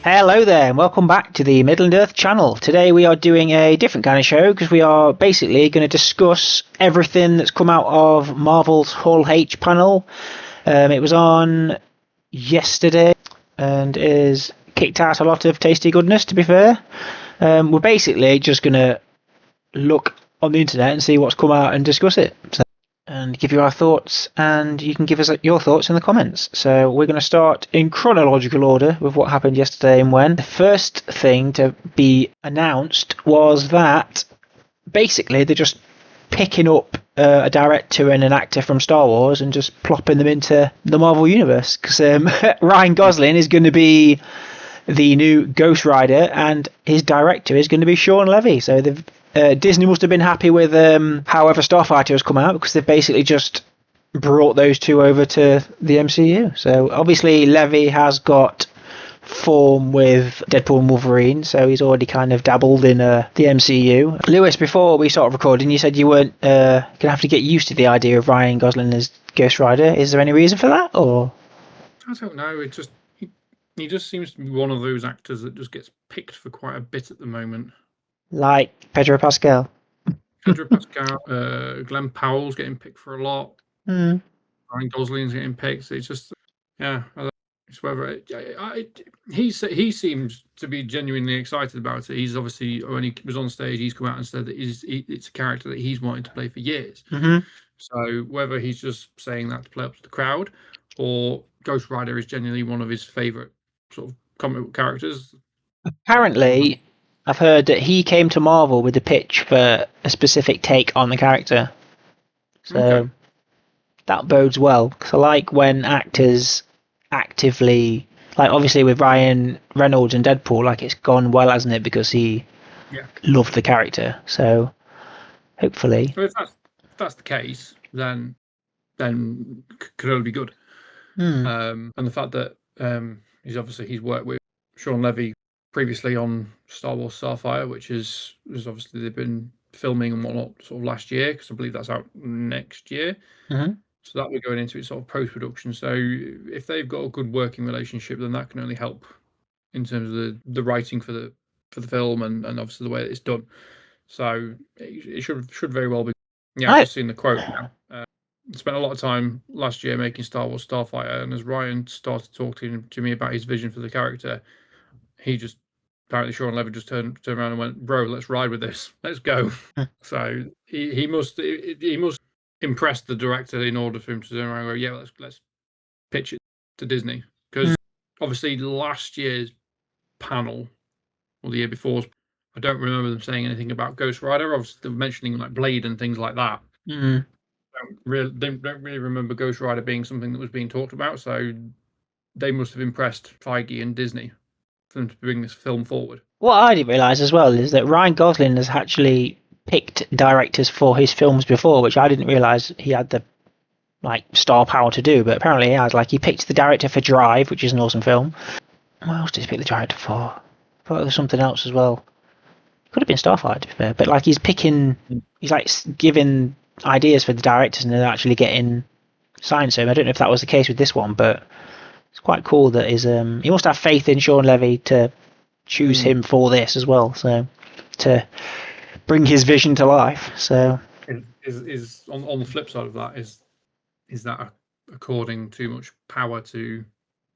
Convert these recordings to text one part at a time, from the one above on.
Hello there, and welcome back to the Midland Earth channel. Today we are doing a different kind of show because we are basically going to discuss everything that's come out of Marvel's Hall H panel. It was on yesterday and is kicked out a lot of tasty goodness, to be fair. We're basically just going to look on the internet and see what's come out and discuss it. And give you our thoughts, and you can give us your thoughts in the comments. So we're going to start in chronological order with what happened yesterday and when. The first thing to be announced was that basically they're just picking up a director and an actor from Star Wars and just plopping them into the Marvel Universe. Because Ryan Gosling is going to be the new Ghost Rider, and his director is going to be Sean Levy. So they've Disney must have been happy with however Starfighter has come out, because they've basically just brought those two over to the MCU. So obviously Levy has got form with Deadpool and Wolverine, so he's already kind of dabbled in the MCU. Lewis, before we started recording, you said you weren't going to have to get used to the idea of Ryan Gosling as Ghost Rider. Is there any reason for that, or? I don't know. It just he just seems to be one of those actors that just gets picked for quite a bit at the moment. Like Pedro Pascal. Pedro Pascal, Glenn Powell's getting picked for a lot. Mm. Ryan Gosling's getting picked. It's just, yeah. It's whether he seems to be genuinely excited about it. He's obviously, when he was on stage, he's come out and said that it's a character that he's wanted to play for years. Mm-hmm. So whether he's just saying that to play up to the crowd, or Ghost Rider is genuinely one of his favourite sort of comic book characters. Apparently, I've heard that he came to Marvel with a pitch for a specific take on the character. So Okay. that bodes well, because I like when actors actively, like obviously with Ryan Reynolds and Deadpool, like it's gone well, hasn't it? Because he loved the character. So hopefully. So if that's the case, then could only be good. Mm. And the fact that he's worked with Sean Levy previously on Star Wars Starfire, which is obviously they've been filming and whatnot sort of last year, because I believe that's out next year. Mm-hmm. So that we're going into its sort of post-production. So if they've got a good working relationship, then that can only help in terms of the writing for the film and obviously the way that it's done. So it should very well be. Yeah, I've just seen the quote now. Spent a lot of time last year making Star Wars Starfighter, and as Ryan started talking to me about his vision for the character, he just apparently Sean Levy just turned around and went, "Bro, let's ride with this. Let's go." So he must impress the director in order for him to turn around and go, "Yeah, let's pitch it to Disney." Because obviously last year's panel or the year before, I don't remember them saying anything about Ghost Rider. Obviously, they're mentioning like Blade and things like that. Mm. Don't really remember Ghost Rider being something that was being talked about. So they must have impressed Feige and Disney for them to bring this film forward. What I didn't realise as well is that Ryan Gosling has actually picked directors for his films before, which I didn't realise he had the star power to do, but apparently he has. Like, he picked the director for Drive, which is an awesome film. What else did he pick the director for? I thought there was something else as well. Could have been Starfire, to be fair, but he's giving ideas for the directors and they're actually getting signed. So I don't know if that was the case with this one, but it's quite cool that he must have faith in Sean Levy to choose him for this as well. So to bring his vision to life. So is on the flip side of that is that according too much power to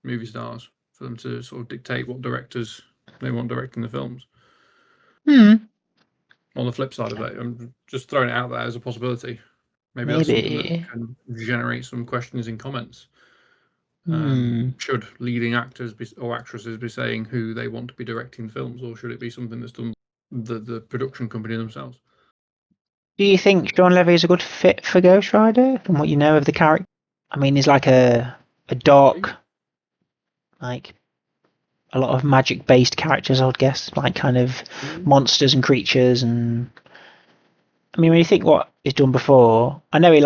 movie stars for them to sort of dictate what directors they want directing the films? On the flip side of it, I'm just throwing it out there as a possibility. Maybe that's something that can generate some questions in comments. Should leading actors or actresses be saying who they want to be directing films, or should it be something that's done the production company themselves? Do you think Sean Levy is a good fit for Ghost Rider, from what you know of the character? I mean, he's like a dark, like a lot of magic-based characters, I would guess, like kind of monsters and creatures. And I mean, when you think what he's done before, I know he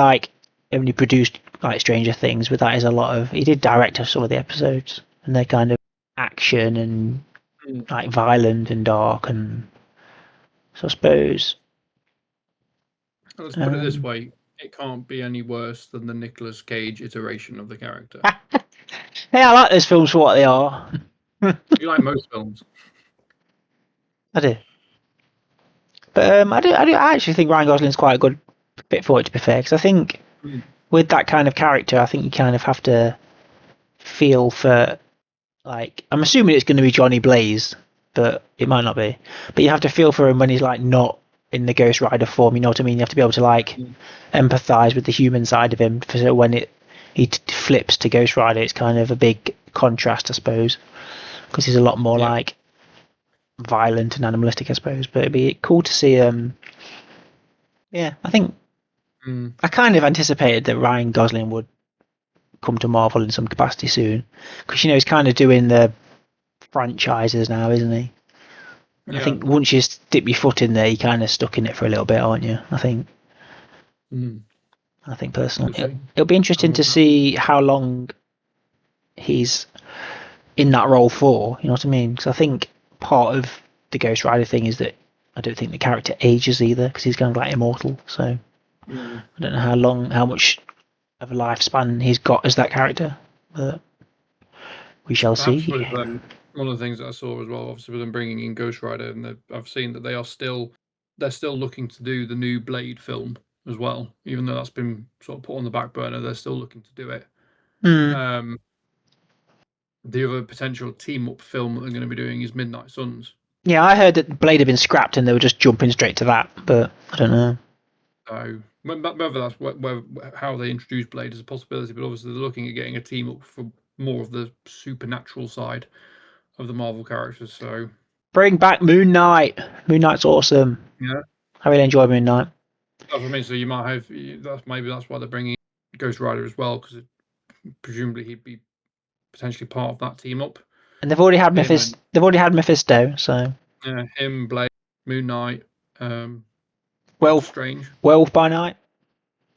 only produced like Stranger Things, but that is a lot of. He did direct some of the episodes, and they're kind of action and like violent and dark, and so I suppose. Let's put it this way: it can't be any worse than the Nicolas Cage iteration of the character. Hey, I like those films for what they are. You like most films. I do. But I actually think Ryan Gosling's quite a good fit for it, to be fair, because I think with that kind of character, I think you kind of have to feel for, like, I'm assuming it's going to be Johnny Blaze, but it might not be. But you have to feel for him when he's like not in the Ghost Rider form. You know what I mean? You have to be able to like empathise with the human side of him. So when he flips to Ghost Rider, it's kind of a big contrast, I suppose, because he's a lot more like violent and animalistic, I suppose. But it'd be cool to see. Yeah, I think I kind of anticipated that Ryan Gosling would come to Marvel in some capacity soon, because he's kind of doing the franchises now, isn't he? Yeah. I think once you dip your foot in there, you're kind of stuck in it for a little bit, aren't you? I think. I think personally, it'll be interesting to see how long he's in that role for. You know what I mean? Because I think part of the Ghost Rider thing is that I don't think the character ages either, because he's kind of like immortal. So I don't know how much of a lifespan he's got as that character, but we shall see. One of the things that I saw as well, obviously with them bringing in Ghost Rider, and I've seen that they're still looking to do the new Blade film as well, even though that's been sort of put on the back burner. They're still looking to do it. The other potential team up film that they're going to be doing is Midnight Suns. Yeah, I heard that Blade had been scrapped and they were just jumping straight to that, but I don't know. So whether that's how they introduce Blade is a possibility, but obviously they're looking at getting a team up for more of the supernatural side of the Marvel characters. So bring back Moon Knight. Moon Knight's awesome. Yeah, I really enjoy Moon Knight. That's what I mean. So you might have that's why they're bringing Ghost Rider as well, because presumably he'd be potentially part of that team up. And they've already had Mephisto. They've already had Mephisto, so yeah, him, Blade, Moon Knight, Strange, Werewolf by Night.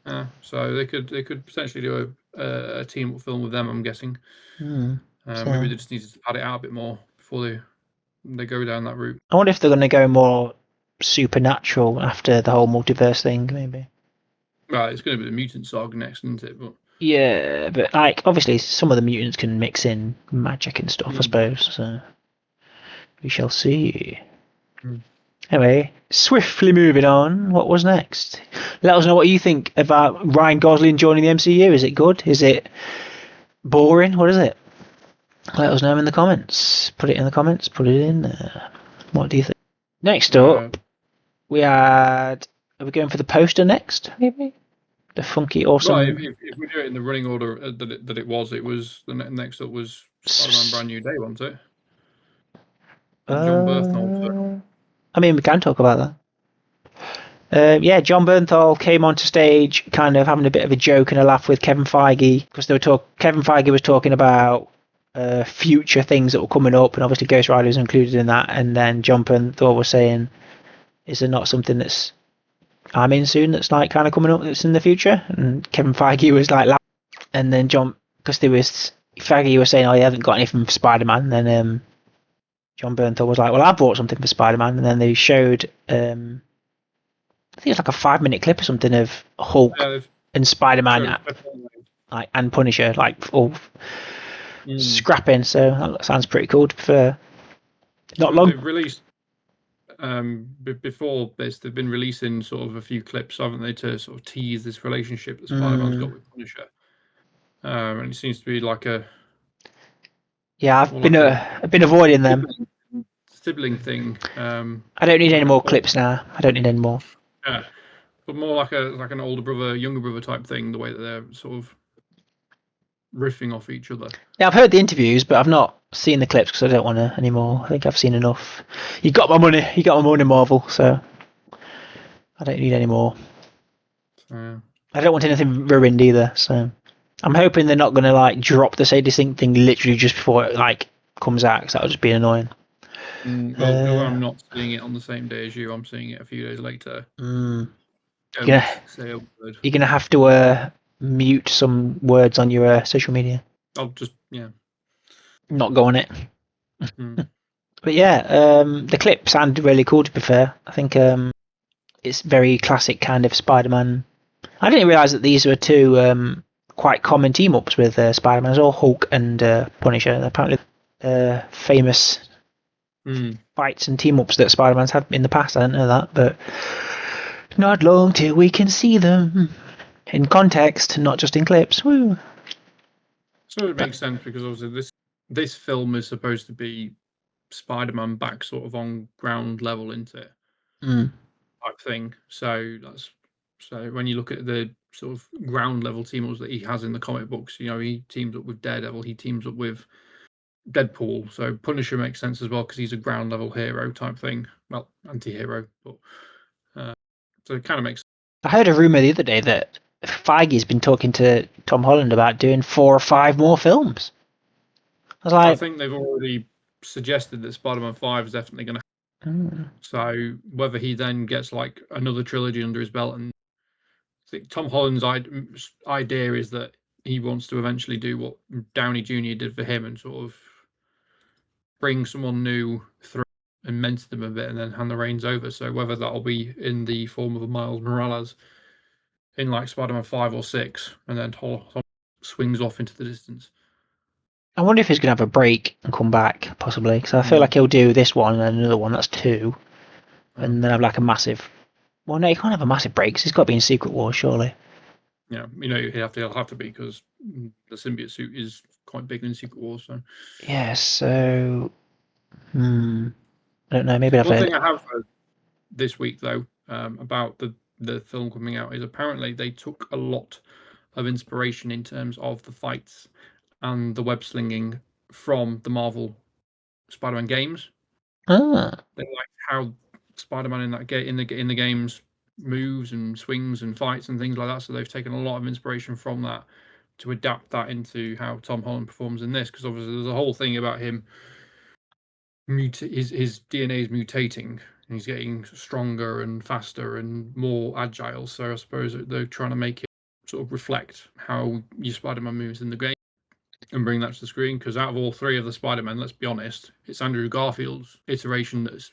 Yeah, so they could potentially do a team up film with them, I'm guessing. Maybe they just need to pad it out a bit more before they go down that route. I wonder if they're going to go more supernatural after the whole multiverse thing, maybe. Right, it's going to be the mutant saga next, isn't it? But yeah, but like obviously some of the mutants can mix in magic and stuff, I suppose. So we shall see. Anyway, swiftly moving on. What was next? Let us know what you think about Ryan Gosling joining the MCU. Is it good? Is it boring? What is it? Let us know in the comments. Put it in the comments. Put it in there. What do you think? Next up, we had. Are we going for the poster next? Maybe the funky, awesome. Right, if we do it in the running order that it was the next up was Spider-Man Brand New Day, wasn't it? And John Burnthal. I mean, we can talk about that. Yeah, John Burnthal came onto stage, kind of having a bit of a joke and a laugh with Kevin Feige, because Kevin Feige was talking about future things that were coming up, and obviously Ghost Rider was included in that. And then John Burnthal was saying, "Is there not something that's I'm in soon that's like kind of coming up that's in the future?" And Kevin Feige was like laughing. And then because Feige was saying, "Oh, you haven't got anything for Spider-Man." And then John Burnthal was like, "Well, I brought something for Spider-Man." And then they showed, I think it's like a 5-minute clip or something of Hulk and Spider-Man, and Punisher, like all scrapping. So that sounds pretty cool. Not long. They've released before this. They've been releasing sort of a few clips, haven't they, to sort of tease this relationship that Spider-Man's got with Punisher. And it seems to be like a. Yeah, I've been avoiding them. Sibling thing. I don't need any more clips now. I don't need any more. Yeah, but more like an older brother, younger brother type thing. The way that they're sort of riffing off each other. Yeah, I've heard the interviews, but I've not seen the clips because I don't want to anymore. I think I've seen enough. You got my money. You got my money, Marvel. So I don't need any more. I don't want anything ruined either. So I'm hoping they're not going to like drop the Sadie Sink thing literally just before it like comes out, because that would just be annoying. Well, I'm not seeing it on the same day as you. I'm seeing it a few days later. You're gonna have to mute some words on your social media. I'll just not go on it. But yeah, the clip sounded really cool, to be fair. I think it's very classic kind of Spider-Man. I didn't realise that these were two quite common team-ups with Spider-Man. It's all Hulk and Punisher. Apparently famous fights and team-ups that Spider-Man's had in the past. I didn't know that, but not long till we can see them in context, not just in clips. Woo. So it makes sense because obviously this film is supposed to be Spider-Man back sort of on ground level, isn't it? Type thing. So when you look at the sort of ground level team-ups that he has in the comic books, he teams up with Daredevil, he teams up with Deadpool. So Punisher makes sense as well because he's a ground level hero type thing. Well, anti-hero, but so it kind of makes sense. I heard a rumor the other day that Feige's been talking to Tom Holland about doing 4 or 5 more films. I think they've already suggested that Spider-Man 5 is definitely going to happen. So whether he then gets like another trilogy under his belt, and I think Tom Holland's idea is that he wants to eventually do what Downey Jr. did for him and sort of bring someone new through and mentor them a bit and then hand the reins over. So whether that'll be in the form of a Miles Morales in like Spider-Man 5 or 6, and then Tom swings off into the distance. I wonder if he's going to have a break and come back, possibly, because I feel like he'll do this one and then another one, that's 2, and then have like a massive... Well, no, he can't have a massive break, because he's got to be in Secret Wars, surely. Yeah, he'll have to be, because the symbiote suit is quite big in Secret Wars, so... Yeah, so... I don't know, maybe One thing I have heard this week, though, about the film coming out is apparently they took a lot of inspiration in terms of the fights and the web slinging from the Marvel Spider-Man games. They like how Spider-Man in the games moves and swings and fights and things like that. So they've taken a lot of inspiration from that to adapt that into how Tom Holland performs in this. Because obviously there's a whole thing about him. His DNA is mutating and he's getting stronger and faster and more agile. So I suppose they're trying to make it sort of reflect how your Spider-Man moves in the game and bring that to the screen. Because out of all 3 of the Spider-Men, let's be honest, it's Andrew Garfield's iteration that's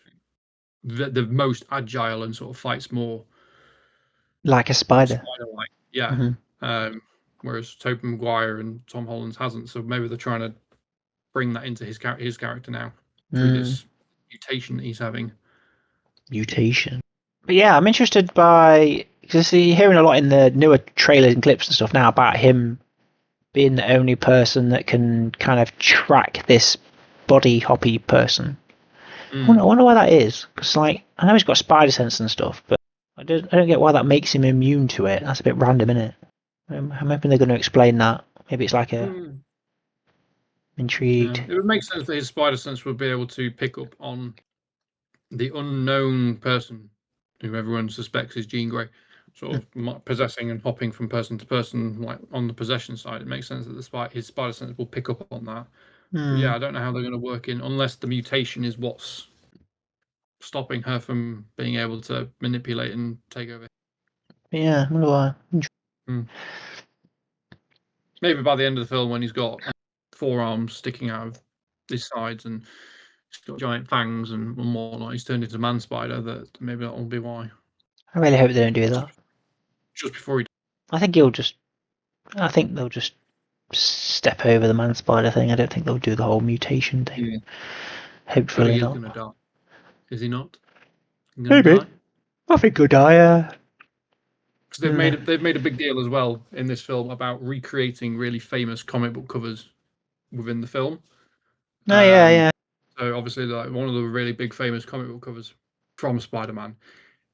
the most agile and sort of fights more like a spider. Spider-like, yeah. Whereas Tobey Maguire and Tom Holland's hasn't. So maybe they're trying to bring that into his character now through this mutation that he's having. Mutation. But yeah, I'm interested by... Because you're hearing a lot in the newer trailers and clips and stuff now about him being the only person that can kind of track this body hoppy person. I wonder why that is. Because I know he's got spider sense and stuff, but I don't get why that makes him immune to it. That's a bit random, isn't it? I'm hoping they're going to explain that. Maybe it's like a... Intrigued. Yeah. It would make sense that his spider sense would be able to pick up on the unknown person who everyone suspects is Jean Grey, sort of possessing and hopping from person to person, like on the possession side. It makes sense that his spider sense will pick up on that. But yeah, I don't know how they're going to work in unless the mutation is what's stopping her from being able to manipulate and take over. Yeah, I wonder why. Maybe by the end of the film, when he's got 4 arms sticking out of his sides and he's got giant fangs and whatnot, he's turned into Man Spider. That maybe that will be why. I really hope they don't do that. Just before he. I think they'll just step over the Man Spider thing. I don't think they'll do the whole mutation thing. Hopefully he's not. Gonna die. Is he not? Maybe. Die? I think he'll die. Because they've made a big deal as well in this film about recreating really famous comic book covers within the film. Yeah. So obviously, like one of the really big famous comic book covers from Spider-Man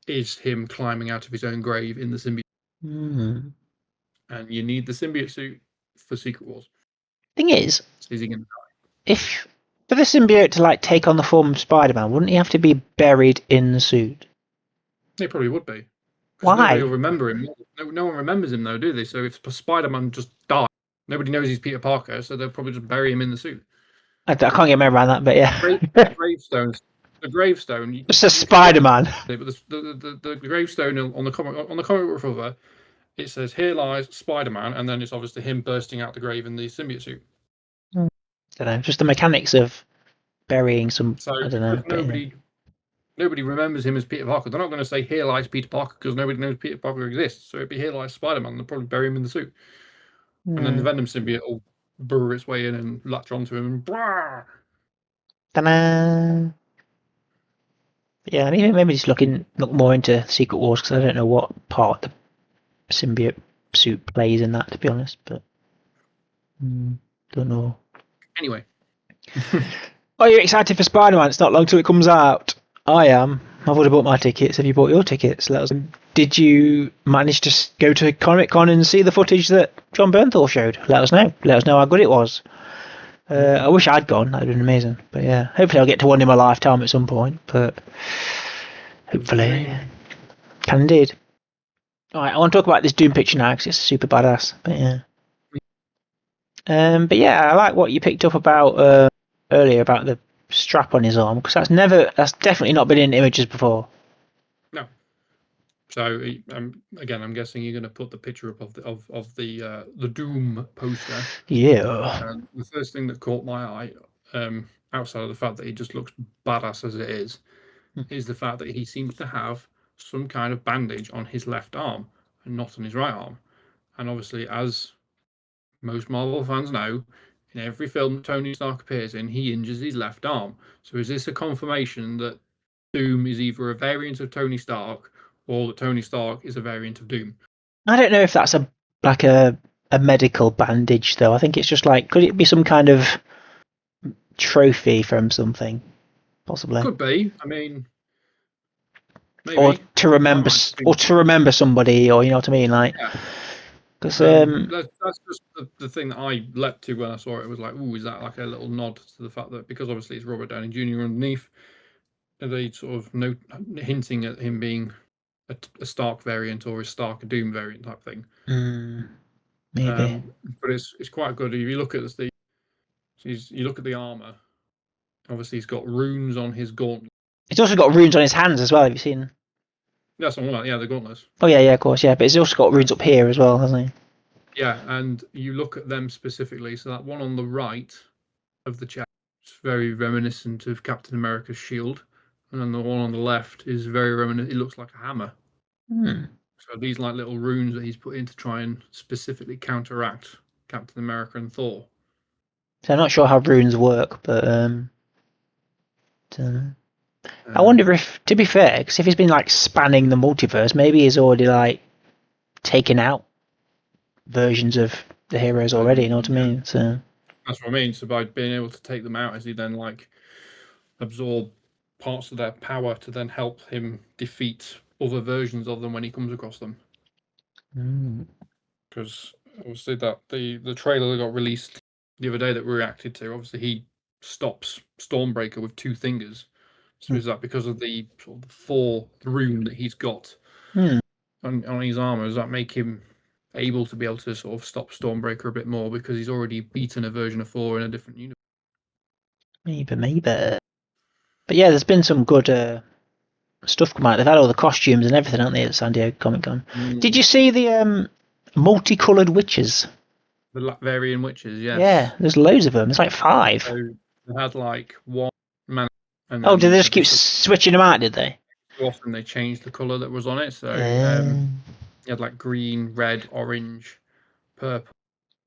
is him climbing out of his own grave in the symbiote. And you need the symbiote suit for Secret Wars. Thing is, he going to die? If for the symbiote to take on the form of Spider-Man, wouldn't he have to be buried in the suit? He probably would be. Why? Nobody will remember him. No one remembers him though, do they? So if Spider-Man just died, nobody knows he's Peter Parker, so they'll probably just bury him in the suit. I can't get my head around that, but yeah. The gravestone. It's a Spider-Man. But the gravestone on the comic book cover, it says "Here lies Spider-Man," and then it's obviously him bursting out the grave in the symbiote suit. I don't know, just the mechanics of burying some. So I don't know. Nobody remembers him as Peter Parker. They're not going to say "Here lies Peter Parker" because nobody knows Peter Parker exists. So it'd be "Here lies Spider-Man." They'll probably bury him in the suit, and then the Venom symbiote will burrow its way in and latch onto him and brah. Ta-da! Yeah, I mean, maybe just look more into Secret Wars because I don't know what part the symbiote suit plays in that, to be honest. But don't know. Anyway. Are you excited for Spider-Man? It's not long till it comes out. I am. I've already bought my tickets. Have you bought your tickets? Did you manage to go to Comic-Con and see the footage that John Burnthal showed? Let us know. Let us know how good it was. I wish I'd gone. That'd been amazing. But yeah, hopefully I'll get to one in my lifetime at some point. But hopefully, can indeed. All right, I want to talk about this Doom picture now because it's super badass. But yeah, I like what you picked up about earlier about the strap on his arm because that's definitely not been in images before. No. So again, I'm guessing you're going to put the picture up of the Doom poster. Yeah. The first thing that caught my eye, outside of the fact that he just looks badass as it is the fact that he seems to have some kind of bandage on his left arm and not on his right arm. And obviously, as most Marvel fans know, in every film Tony Stark appears in, he injures his left arm. So is this a confirmation that Doom is either a variant of Tony Stark or that Tony Stark is a variant of Doom? I don't know if that's a medical bandage though. I think it's just like, could it be some kind of trophy from something? Possibly. Could be. I mean, maybe. Or to remember somebody, or you know what I mean, like. Yeah. Because that's just the thing that I leapt to when I saw it. It was like, ooh, is that like a little nod to the fact that because obviously it's Robert Downey Jr. underneath, are they sort of hinting at him being a Stark variant or a Stark Doom variant type thing? Maybe. But it's quite good. If you look at you look at the armor. Obviously, he's got runes on his gauntlet. He's also got runes on his hands as well. Have you seen? That's what I'm like. Yeah, the gauntlets. Oh yeah, of course, yeah. But he's also got runes up here as well, hasn't he? Yeah, and you look at them specifically. So that one on the right of the chest is very reminiscent of Captain America's shield, and then the one on the left is very reminiscent. It looks like a hammer. So these like little runes that he's put in to try and specifically counteract Captain America and Thor. So I'm not sure how runes work, but I wonder if, to be fair, because if he's been like spanning the multiverse, maybe he's already like taken out versions of the heroes already. You know what I mean? So that's what I mean. So by being able to take them out, is he then like absorb parts of their power to then help him defeat other versions of them when he comes across them? Because obviously that the trailer that got released the other day that we reacted to, obviously he stops Stormbreaker with two fingers. So is that because of the sort of Thor rune that he's got on his armor? Does that make him able to sort of stop Stormbreaker a bit more because he's already beaten a version of Thor in a different universe? Maybe. But yeah, there's been some good stuff come out. They've had all the costumes and everything, haven't they, at San Diego Comic-Con? Did you see the multicoloured witches? The Latverian witches, yes. Yeah, there's loads of them. There's like 5. So they had like one man. And did they just keep switching them out, did they? Often they changed the colour that was on it. So you had like green, red, orange, purple,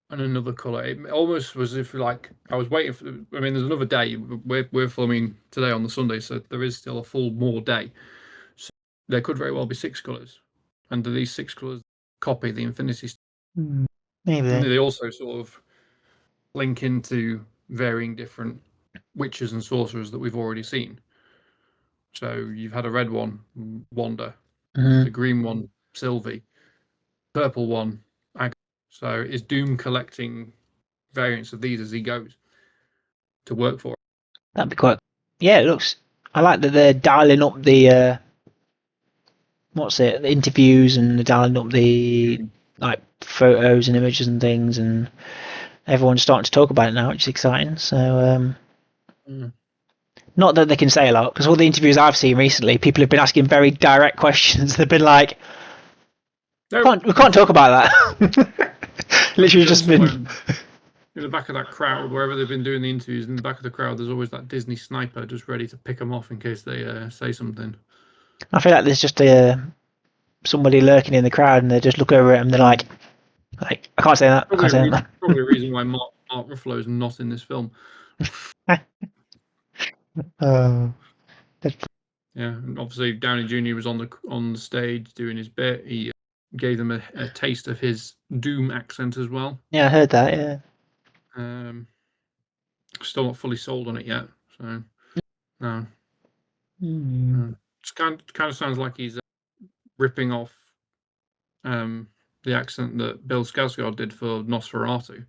and another colour. It almost was as if like I was waiting for. I mean, there's another day. We're filming today on the Sunday, so there is still a full more day. So there could very well be 6 colours, and do these 6 colours copy the Infinity Stone? Maybe. And they also sort of link into varying different witches and sorcerers that we've already seen. So you've had a red one, Wanda, the green one, Sylvie, purple one, Agatha. So is Doom collecting variants of these as he goes to work for it? That'd be quite. Yeah, it looks. I like that they're dialing up the the interviews, and they're dialing up the like photos and images and things, and everyone's starting to talk about it now, which is exciting. So not that they can say a lot, because all the interviews I've seen recently, people have been asking very direct questions. They've been like, we can't talk about that. Literally just been in the back of that crowd, wherever they've been doing the interviews, in the back of the crowd, there's always that Disney sniper just ready to pick them off in case they say something. I feel like there's just somebody lurking in the crowd, and they just look over it and they're like I can't say that. Probably a reason why Mark Ruffalo is not in this film. Oh, Yeah, and obviously Downey Jr. was on the stage doing his bit. He gave them a taste of his Doom accent as well. yeah, I heard that. Yeah. Still not fully sold on it yet, so no. It kind of sounds like he's ripping off the accent that Bill Skarsgård did for Nosferatu.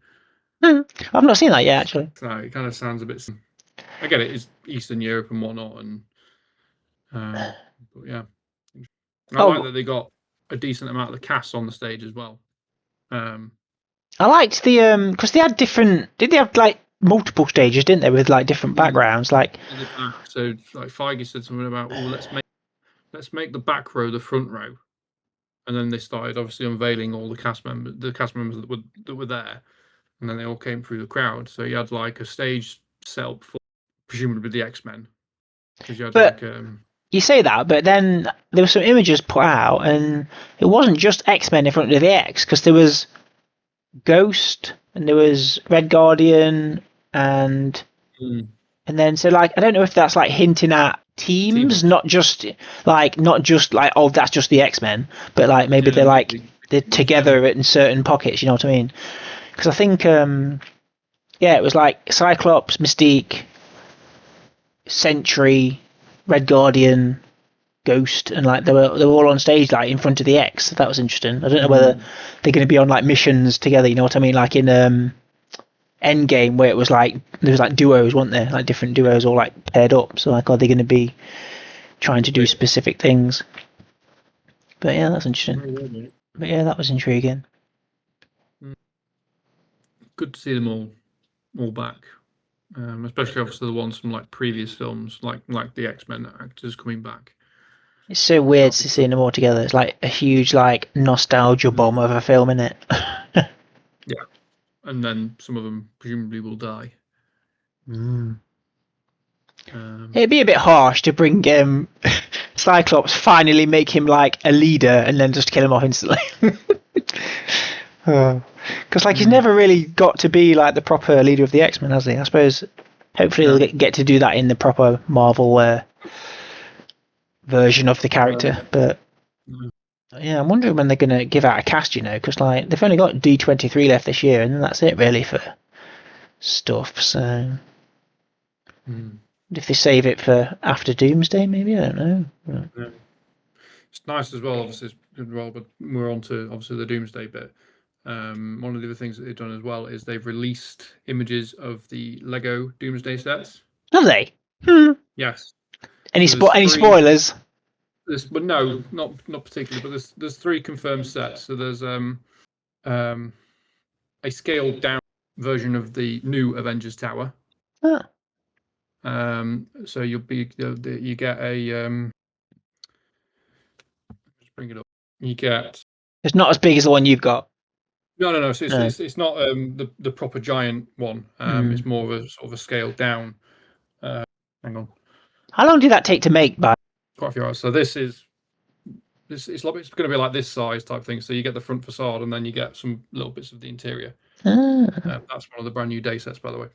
I've not seen that yet, actually. So it kind of sounds a bit. I get it. It's Eastern Europe and whatnot, and but yeah, I like that they got a decent amount of the cast on the stage as well. I liked the because they had different. Did they have like multiple stages? Didn't they, with like different backgrounds? Like in the back. So like Feige said something about, oh, let's make the back row the front row, and then they started obviously unveiling all the cast members that were there, and then they all came through the crowd. So you had like a stage set up for presumably the X-Men, because you had you say that, but then there were some images put out, and it wasn't just X-Men in front of the X, because there was Ghost and there was Red Guardian and then so like I don't know if that's like hinting at teams, not just like oh that's just the X-Men, but like maybe they're together in certain pockets, you know what I mean? Because I think it was like Cyclops, Mystique, Sentry, Red Guardian, Ghost, and like they were all on stage like in front of the X. That was interesting. I don't know whether they're going to be on like missions together, you know what I mean? Like in Endgame, where it was like there was like duos, weren't there? Like different duos all like paired up. So like, are they going to be trying to do specific things? But yeah, that's interesting. But yeah, that was intriguing. Good to see them all back. Especially obviously the ones from like previous films, like the X-Men actors coming back. It's so weird to see them all together. It's like a huge like nostalgia bomb of a film, isn't it? Yeah, and then some of them presumably will die. It'd be a bit harsh to bring Cyclops, finally make him like a leader, and then just kill him off instantly. Because like he's never really got to be like the proper leader of the X-Men, has he? I suppose hopefully he'll get to do that in the proper Marvel version of the character. But yeah, I'm wondering when they're going to give out a cast, you know, because like they've only got D23 left this year, and then that's it really for stuff. So if they save it for after Doomsday, maybe, I don't know. Yeah. It's nice as well, obviously, but we're on to obviously the Doomsday bit. One of the other things that they've done as well is they've released images of the Lego Doomsday sets. Have they? Yes. Any spoilers? But no, not particularly. But there's 3 confirmed sets. So there's a scaled down version of the new Avengers Tower. So you get a just bring it up. You get. It's not as big as the one you've got. No. So it's not the proper giant one. It's more of a sort of a scaled down. Hang on. How long did that take to make? By quite a few hours. So it's going to be like this size type thing. So you get the front facade, and then you get some little bits of the interior. That's one of the brand new day sets, by the way.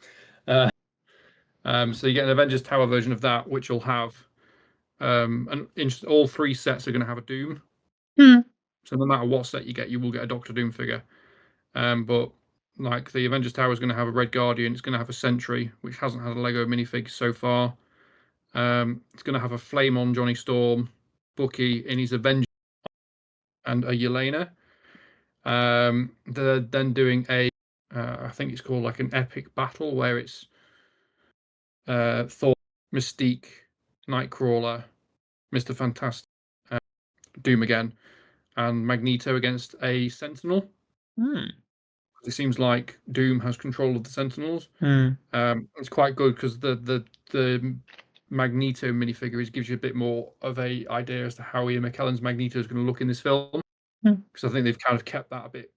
So you get an Avengers Tower version of that, which will have all 3 sets are going to have a Doom. So no matter what set you get, you will get a Doctor Doom figure. But like the Avengers Tower is going to have a Red Guardian, it's going to have a Sentry, which hasn't had a Lego minifig so far. It's going to have a Flame on Johnny Storm, Bucky in his Avengers, and a Yelena. They're then doing I think it's called like an epic battle where it's Thor, Mystique, Nightcrawler, Mr. Fantastic, Doom again, and Magneto against a Sentinel. It seems like Doom has control of the Sentinels. It's quite good because the Magneto minifigure gives you a bit more of a idea as to how Ian McKellen's Magneto is going to look in this film. Because I think they've kind of kept that a bit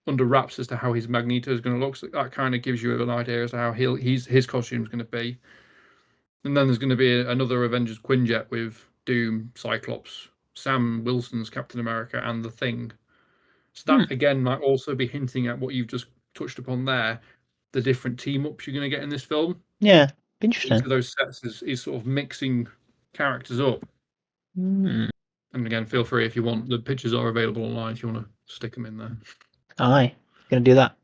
under wraps as to how his Magneto is going to look. So that kind of gives you an idea as to how his costume is going to be. And then there's going to be another Avengers Quinjet with Doom, Cyclops, Sam Wilson's Captain America, and the Thing. So that again might also be hinting at what you've just touched upon there, the different team ups you're going to get in this film. Yeah. Interesting. Each of those sets is sort of mixing characters up. Mm. And again, feel free if you want. The pictures are available online if you want to stick them in there. Aye, gonna do that.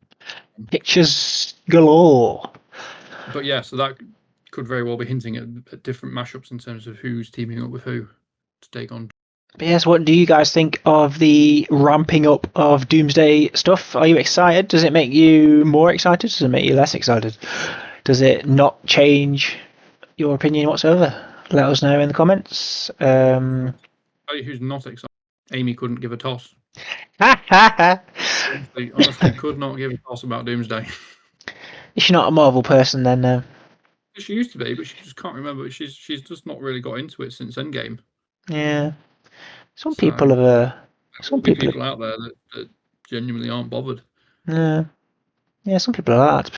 Pictures galore. But yeah, so that could very well be hinting at different mashups in terms of who's teaming up with who to take on. But yes, what do you guys think of the ramping up of Doomsday stuff? Are you excited? Does it make you more excited? Does it make you less excited? Does it not change your opinion whatsoever? Let us know in the comments. Who's not excited? Amy couldn't give a toss. honestly, could not give a toss about Doomsday. Is she not a Marvel person then? No. She used to be, but she just can't remember. She's just not really got into it since Endgame. Yeah. Some people have. Some people out there that genuinely aren't bothered. Yeah. Yeah, some people are that.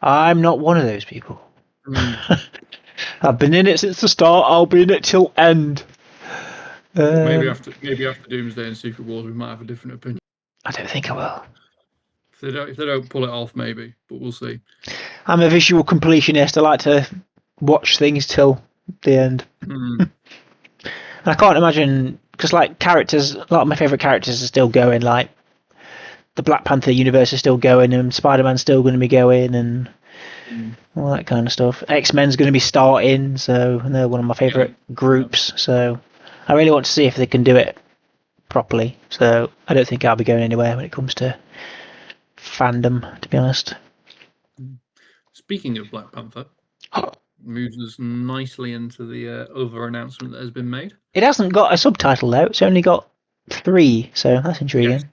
I'm not one of those people. I've been in it since the start. I'll be in it till end. Maybe after Doomsday and Secret Wars, we might have a different opinion. I don't think I will. If they don't pull it off, maybe, but we'll see. I'm a visual completionist. I like to watch things till the end. And I can't imagine, because like characters, a lot of my favourite characters are still going. Like the Black Panther universe is still going, and Spider-Man's still going to be going, and all that kind of stuff. X-Men's going to be starting, so they're one of my favourite groups. So I really want to see if they can do it properly. So I don't think I'll be going anywhere when it comes to fandom, to be honest. Speaking of Black Panther, moves us nicely into the other announcement that has been made. It hasn't got a subtitle though. It's only got 3, so that's intriguing. Yes.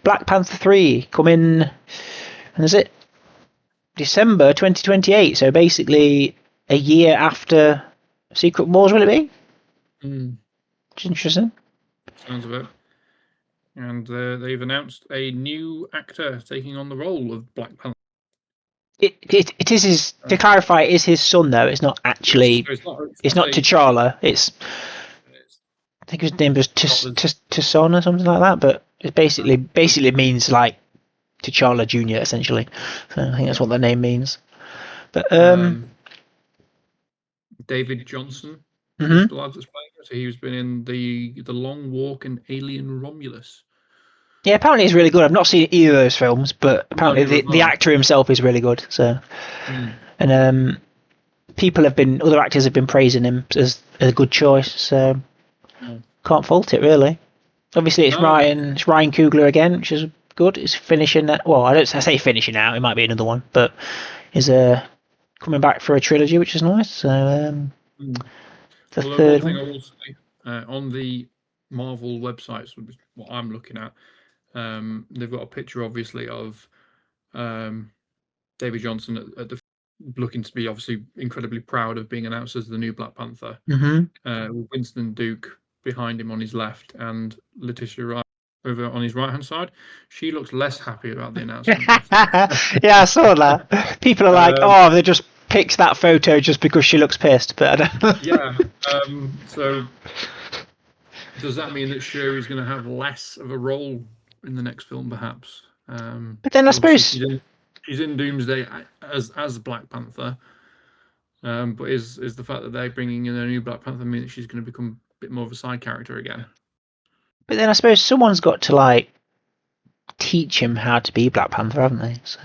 Black Panther 3 coming, and is it December 2028? So basically a year after Secret Wars, will it be? Which is interesting. Sounds a bit. And they've announced a new actor taking on the role of Black Panther. It is his, to clarify, it is his son though. It's not actually. It's not T'Challa. I think his name was T'Son or something like that. But it basically means like T'Challa Jr. essentially. So I think that's what the name means. But David Johnson. The lad that's playing it. So he's been in the Long Walk and Alien Romulus. Yeah, apparently he's really good. I've not seen either of those films, but apparently the actor himself is really good. So, and other actors have been praising him as a good choice. So, can't fault it really. Obviously, it's Ryan Coogler again, which is good. He's finishing that. Well, I say finishing out. It might be another one, but he's coming back for a trilogy, which is nice. So, the third one. One thing I will say on the Marvel websites, what I'm looking at. They've got a picture, obviously, of David Johnson at the looking to be obviously incredibly proud of being announced as the new Black Panther. With Winston Duke behind him on his left and Letitia Wright over on his right hand side. She looks less happy about the announcement. Yeah, I saw that. People are like, "Oh, they just picked that photo just because she looks pissed." But I don't. Yeah. So does that mean that Shuri's going to have less of a role in the next film, perhaps? But then I suppose she's in Doomsday as Black Panther. But is the fact that they're bringing in a new Black Panther mean that she's going to become a bit more of a side character again? But then I suppose someone's got to like teach him how to be Black Panther, haven't they? So.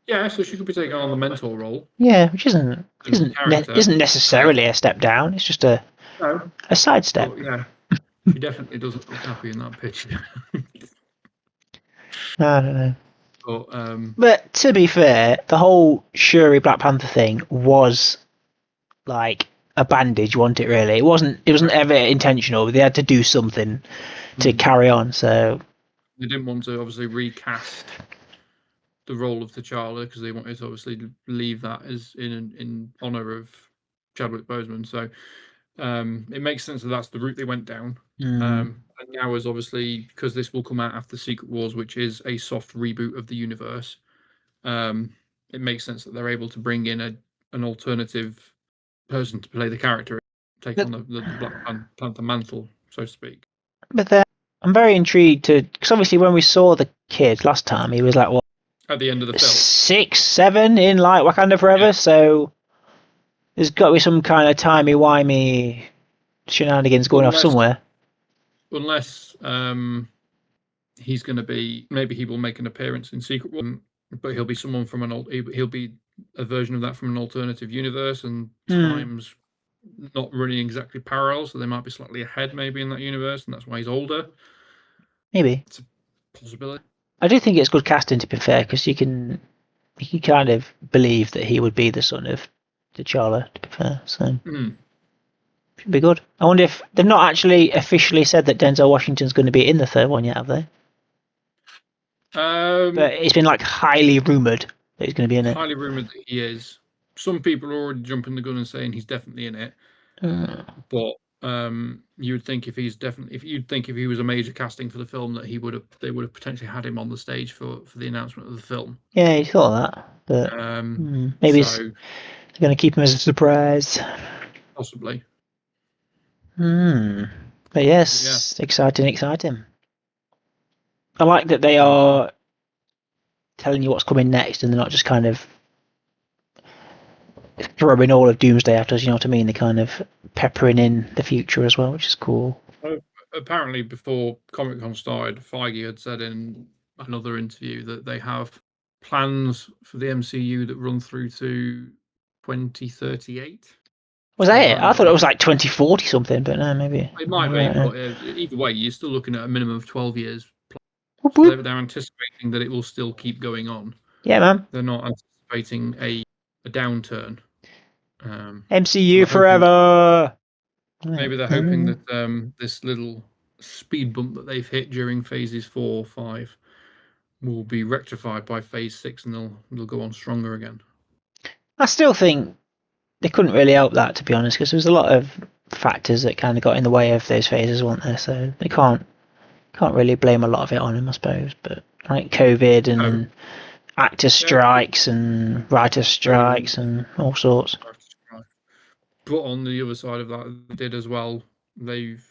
Yeah, so she could be taking on the mentor role. Yeah, which isn't necessarily a step down. It's just a side step. Well, yeah, she definitely doesn't look happy in that picture. I don't know. But to be fair, the whole Shuri Black Panther thing was like a bandage, wasn't it? Really, it wasn't ever intentional. They had to do something to carry on. So they didn't want to obviously recast the role of T'Challa because they wanted to obviously leave that as in honor of Chadwick Boseman. So it makes sense that that's the route they went down. And now is obviously because this will come out after Secret Wars, which is a soft reboot of the universe. It makes sense that they're able to bring in an alternative person to play the character, take on the Black Panther mantle, so to speak. But I'm very intrigued because obviously when we saw the kid last time, he was like, what, at the end of the film. 6, 7 in like Wakanda Forever, so there's got to be some kind of timey-wimey shenanigans going off somewhere. Unless he's going to be, maybe he will make an appearance in Secret War, but he'll be someone from he'll be a version of that from an alternative universe, and time's not running exactly parallel, so they might be slightly ahead maybe in that universe, and that's why he's older. Maybe. It's a possibility. I do think it's good casting, to be fair, because you can kind of believe that he would be the son of T'Challa, to be fair. So should be good. I wonder if they've not actually officially said that Denzel Washington's going to be in the third one yet, have they? But it's been like highly rumoured that he's going to be in it. Highly rumoured that he is. Some people are already jumping the gun and saying he's definitely in it. But you would think if he was a major casting for the film that they would have potentially had him on the stage for the announcement of the film. Yeah, you thought that, but maybe they're going to keep him as a surprise. Possibly. But yes, exciting. I like that they are telling you what's coming next, and they're not just kind of throwing all of Doomsday at us, you know what I mean? They're kind of peppering in the future as well, which is cool. Apparently, before Comic-Con started, Feige had said in another interview that they have plans for the MCU that run through to 2038. Was that it? I thought it was like 2040 something, but no, maybe. It might be, but either way, you're still looking at a minimum of 12 years. So they're anticipating that it will still keep going on. Yeah, man. They're not anticipating a downturn. MCU forever. Maybe they're hoping that this little speed bump that they've hit during phases 4 or 5 will be rectified by phase 6, and they'll go on stronger again. I still think they couldn't really help that, to be honest, because there was a lot of factors that kind of got in the way of those phases, weren't there? So they can't really blame a lot of it on them, I suppose. But like COVID and actor strikes and writer strikes and all sorts. But on the other side of that, they did as well. They've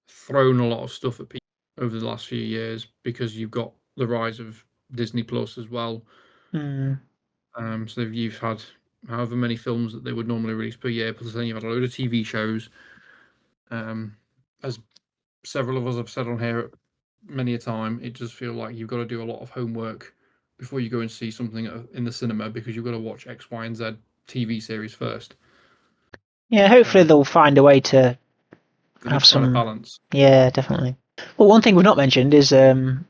thrown a lot of stuff at people over the last few years because you've got the rise of Disney Plus as well. So you've had however many films that they would normally release per year, plus then you've had a load of TV shows. As several of us have said on here many a time, it does feel like you've got to do a lot of homework before you go and see something in the cinema, because you've got to watch X, Y, and Z TV series first. Yeah, hopefully they'll find a way to have some balance. Yeah, definitely. Well, one thing we've not mentioned is there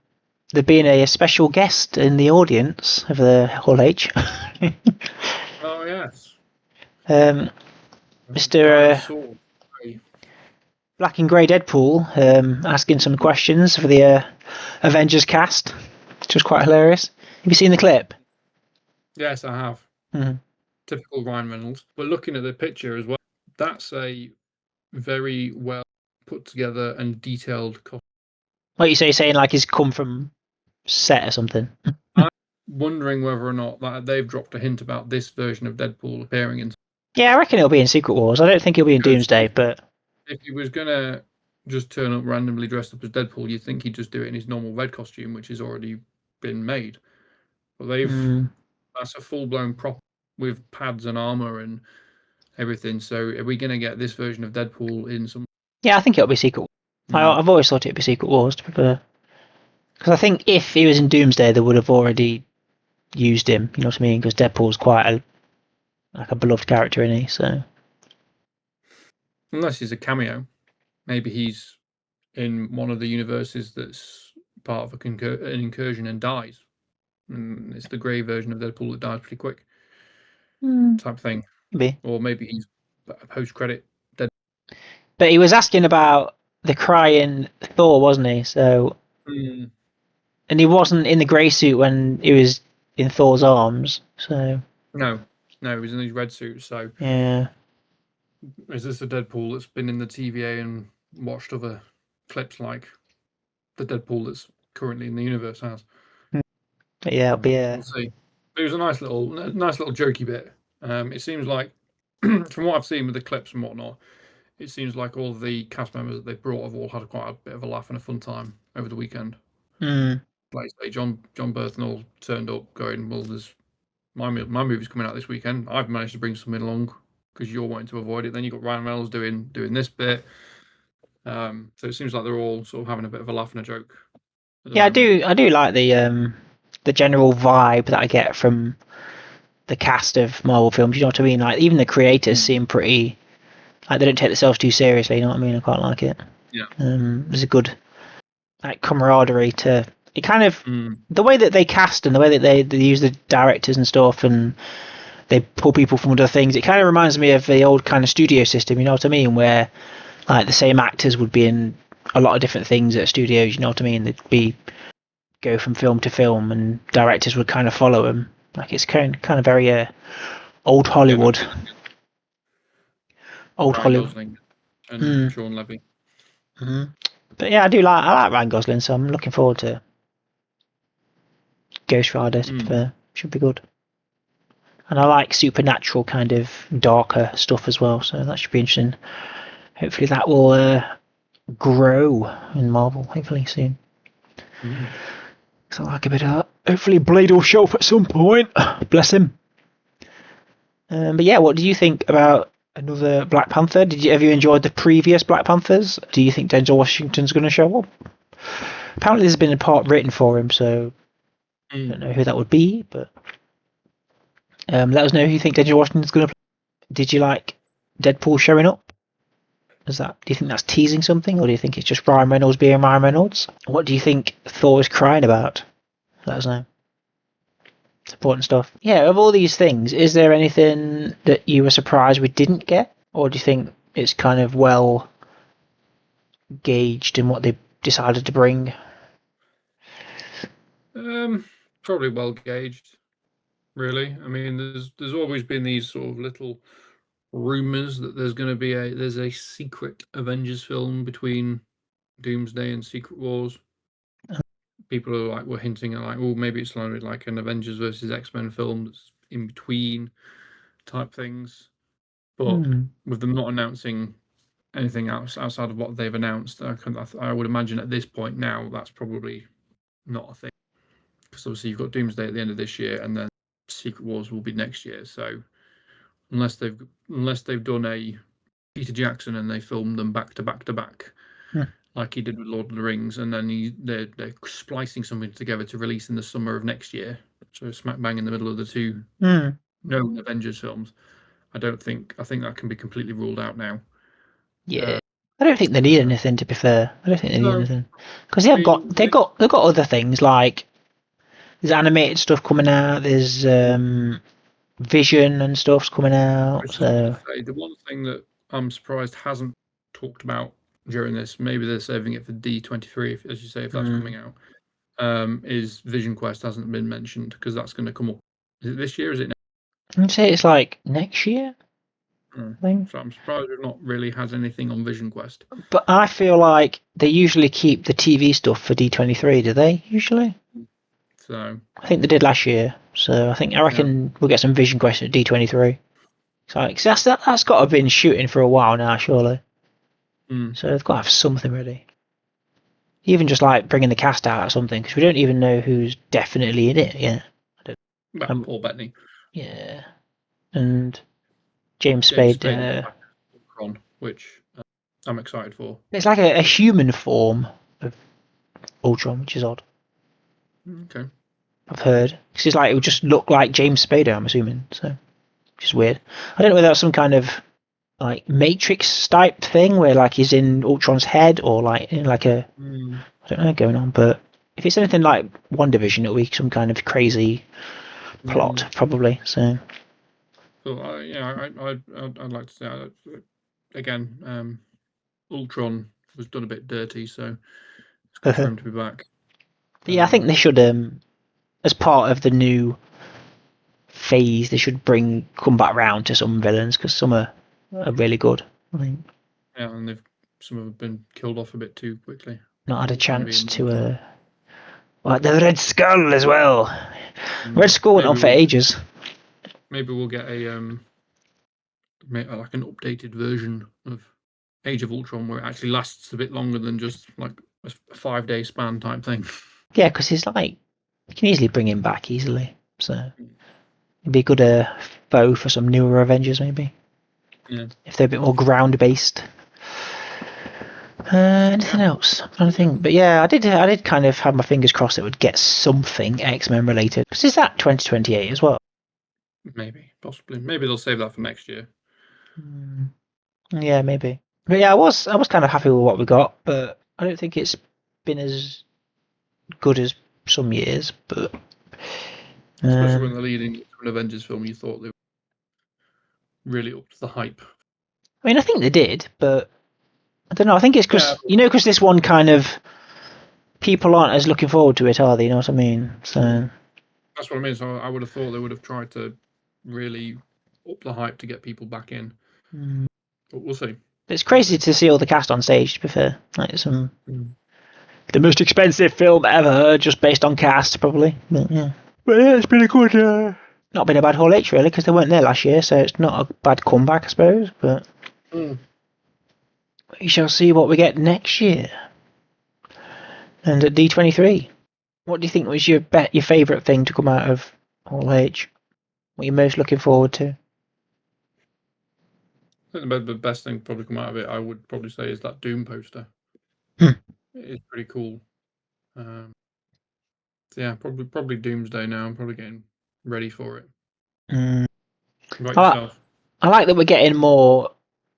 being a special guest in the audience of the Hall H. Oh yes. Mr. Black and Grey Deadpool asking some questions for the Avengers cast, which was quite hilarious. Have you seen the clip? Yes, I have. Typical Ryan Reynolds. But looking at the picture as well, that's a very well put together and detailed costume. What you saying like he's come from set or something? I'm wondering whether or not that they've dropped a hint about this version of Deadpool appearing in. Yeah, I reckon it'll be in Secret Wars. I don't think he'll be in Doomsday, but if he was gonna just turn up randomly dressed up as Deadpool, you'd think he'd just do it in his normal red costume, which has already been made. But that's a full-blown prop with pads and armor and everything. So are we gonna get this version of Deadpool in some? Yeah, I think it'll be Secret Wars. I've always thought it'd be Secret Wars, to prefer. Because I think if he was in Doomsday, they would have already used him. You know what I mean? Because Deadpool's quite a beloved character, isn't he? So unless he's a cameo, maybe he's in one of the universes that's part of an incursion and dies. And it's the grey version of Deadpool that dies pretty quick, type thing. Maybe. Or maybe he's a post-credit Deadpool. But he was asking about the crying Thor, wasn't he? So, and he wasn't in the grey suit when he was in Thor's arms. So no, he was in his red suit. So yeah, is this a Deadpool that's been in the TVA and watched other clips like the Deadpool that's currently in the universe has? But yeah, it'll be we'll see. It was a nice little jokey bit. It seems like, from what I've seen with the clips and whatnot, it seems like all the cast members that they brought have all had quite a bit of a laugh and a fun time over the weekend. like I say, John Burnthal turned up going, well, there's my movie's coming out this weekend. I've managed to bring something along because you're wanting to avoid it. Then you've got Ryan Reynolds doing this bit. So it seems like they're all sort of having a bit of a laugh and a joke at the Yeah, moment. I do like the general vibe that I get from the cast of Marvel films. You know what I mean? Like even the creators seem pretty like they don't take themselves too seriously. You know what I mean? I quite like it. Yeah. There's a good like camaraderie to it. Kind of Mm. the way that they cast and the way that they use the directors and stuff, and they pull people from other things. It kind of reminds me of the old kind of studio system. You know what I mean? Where like the same actors would be in a lot of different things at studios. You know what I mean? They'd be go from film to film, and directors would kind of follow them. Like it's kind of very old Yeah, no, Hollywood. Old Ryan Hollywood. Gosling and Mm. Sean Levy. Mm-hmm. But yeah, I like Ryan Gosling, so I'm looking forward to Ghost Rider. Should be good. And I like supernatural kind of darker stuff as well, so that should be interesting. Hopefully that will grow in Marvel, hopefully soon. So I like a bit of that. Hopefully Blade will show up at some point. Bless him. But yeah, what do you think about another Black Panther? Have you enjoyed the previous Black Panthers? Do you think Denzel Washington's going to show up? Apparently there's been a part written for him, so I don't know who that would be, but let us know who you think Denzel Washington's going to play. Did you like Deadpool showing up? Do you think that's teasing something, or do you think it's just Ryan Reynolds being Ryan Reynolds? What do you think Thor is crying about? Let us know. It's important stuff. Yeah, of all these things, is there anything that you were surprised we didn't get? Or do you think it's kind of well gauged in what they decided to bring? Probably well gauged, really. I mean, there's always been these sort of little rumors that there's a secret Avengers film between Doomsday and Secret Wars. People were hinting at like, oh, maybe it's like an Avengers versus X-Men film that's in between type things. But with them not announcing anything outside of what they've announced, I would imagine at this point now that's probably not a thing. Because obviously you've got Doomsday at the end of this year, and then Secret Wars will be next year. So unless they've done a Peter Jackson and they filmed them back to back to back, like he did with Lord of the Rings, and then they're splicing something together to release in the summer of next year, so smack bang in the middle of the two known Avengers films. I think that can be completely ruled out now. Yeah, I don't think they need anything. To be fair, I don't think they need No, anything because they've got other things like there's animated stuff coming out. There's Vision and stuff's coming I out. was just going So to say the one thing that I'm surprised hasn't talked about during this, maybe they're saving it for D23, as you say, if that's coming out. Is Vision Quest hasn't been mentioned because that's going to come up. Is it this year? Or is it next? I'd say it's like next year. So I'm surprised we've not really had anything on Vision Quest. But I feel like they usually keep the TV stuff for D23. Do they usually? So I think they did last year. So I reckon we'll get some Vision Quest at D23. So that's got to have been shooting for a while now, surely. So they've got to have something ready. Even just like bringing the cast out or something, because we don't even know who's definitely in it yet. Paul Bettany. Yeah. And James Spade. Which I'm excited for. It's like a human form of Ultron, which is odd. Okay. I've heard. Because it's like it would just look like James Spader, I'm assuming. So, which is weird. I don't know whether that's some kind of like Matrix type thing where like he's in Ultron's head or like in like a I don't know going on. But if it's anything like WandaVision, it'll be some kind of crazy plot probably. So. So I'd like to say again, Ultron was done a bit dirty, so it's good for him to be back. But yeah, I think they should, as part of the new phase, they should come back round to some villains because some are really good. I think. Yeah, and some have been killed off a bit too quickly. Not had a chance to. Like the Red Skull as well. Red Skull went on for ages. Maybe we'll get like an updated version of Age of Ultron where it actually lasts a bit longer than just like a 5-day span type thing. Yeah, because he's like, you can easily bring him back easily. So it'd be a good foe for some newer Avengers, maybe. Yeah. If they're a bit more ground-based. Anything else? I'm trying to think. But yeah, I did kind of have my fingers crossed it would get something X-Men related. Because is that 2028 as well? Maybe, possibly. Maybe they'll save that for next year. Yeah, maybe. But yeah, I was kind of happy with what we got, but I don't think it's been as good as some years. But especially when they're leading to an Avengers film, you thought they were really up to the hype. I mean, I think they did, but I don't know. I think it's because because this one kind of people aren't as looking forward to it, are they? You know what I mean? So that's what I mean. So I would have thought they would have tried to really up the hype to get people back in. But we'll see. It's crazy to see all the cast on stage. To be fair, like the most expensive film ever, just based on cast, probably. But yeah, it's been a good. Not been a bad Hall H really, because they weren't there last year, so it's not a bad comeback, I suppose. But we shall see what we get next year. And at D23, what do you think was your favourite thing to come out of Hall H? What you're most looking forward to? I think the best thing to probably come out of it, I would probably say, is that Doom poster. It's pretty cool. So yeah, probably Doomsday now. I'm probably getting ready for it. What about yourself? I like that we're getting more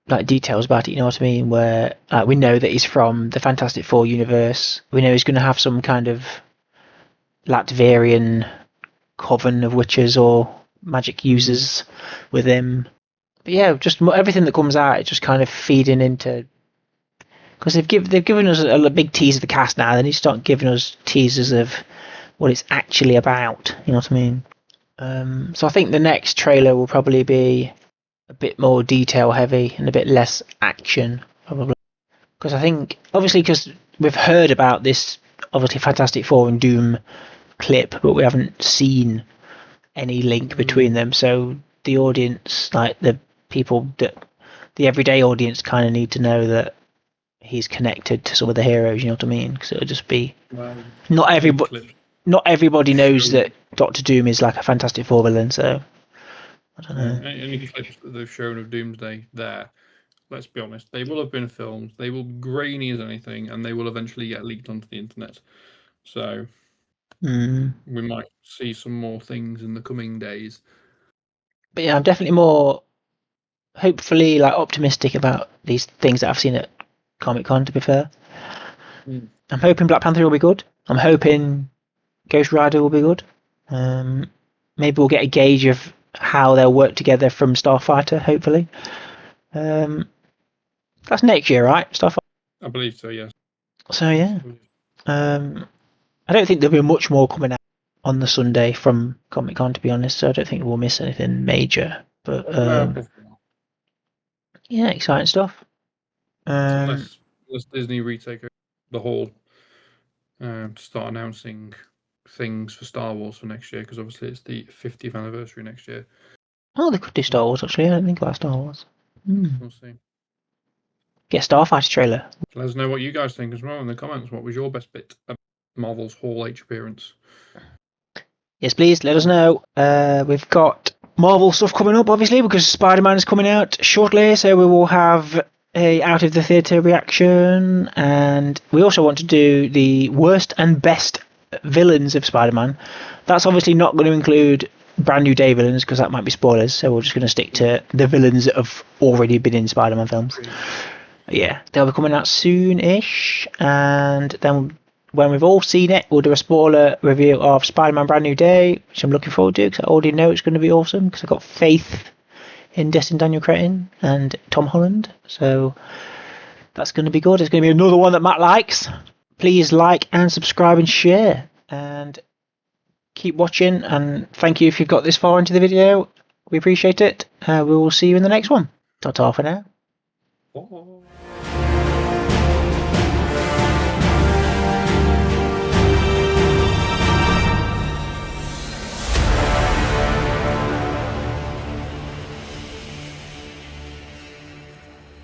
like details about it. You know what I mean? Where we know that he's from the Fantastic Four universe. We know he's going to have some kind of Latvian coven of witches or magic users with him. But yeah, just everything that comes out, it's just kind of feeding into. Because they've given us a big tease of the cast now, then you start giving us teasers of what it's actually about. You know what I mean? So I think the next trailer will probably be a bit more detail heavy and a bit less action, probably. Because I think, obviously, because we've heard about this, obviously, Fantastic Four and Doom clip, but we haven't seen any link between them. So the audience, like the people that the everyday audience, kind of need to know that he's connected to some of the heroes. You know what I mean? Because it'll just be not everybody knows that Doctor Doom is like a Fantastic Four villain. So I don't know. Any clips that they've shown of Doomsday there, let's be honest, they will have been filmed. They will be grainy as anything, and they will eventually get leaked onto the internet. So we might see some more things in the coming days. But yeah, I'm definitely more, hopefully, like optimistic about these things that I've seen at Comic-Con, to be fair. I'm hoping Black Panther will be good. I'm hoping Ghost Rider will be good. Maybe we'll get a gauge of how they'll work together from Starfighter, hopefully. That's next year, right? Starfighter? I believe so, yes. So yeah. I don't think there'll be much more coming out on the Sunday from Comic-Con, to be honest, so I don't think we'll miss anything major. But yeah, exciting stuff. Unless Disney retake the hall to start announcing things for Star Wars for next year, because obviously it's the 50th anniversary next year. Oh, they could do Star Wars, actually. I didn't think about Star Wars. We'll see. Get a Starfighter trailer. Let us know what you guys think as well in the comments. What was your best bit of Marvel's Hall H appearance? Yes, please, let us know. We've got Marvel stuff coming up, obviously, because Spider-Man is coming out shortly, so we will have a out of the theatre reaction, and we also want to do the worst and best villains of Spider-Man. That's obviously not going to include brand new day villains, because that might be spoilers, so we're just going to stick to the villains that have already been in Spider-Man films. Yeah, they'll be coming out soon-ish, and then when we've all seen it, we'll do a spoiler review of Spider-Man Brand New Day, which I'm looking forward to, because I already know it's going to be awesome, because I've got faith in Destin Daniel Cretton and Tom Holland, so that's going to be good. It's going to be another one that Matt likes. Please like and subscribe and share, and keep watching, and thank you if you've got this far into the video. We appreciate it. We will see you in the next one. Ta-ta for now.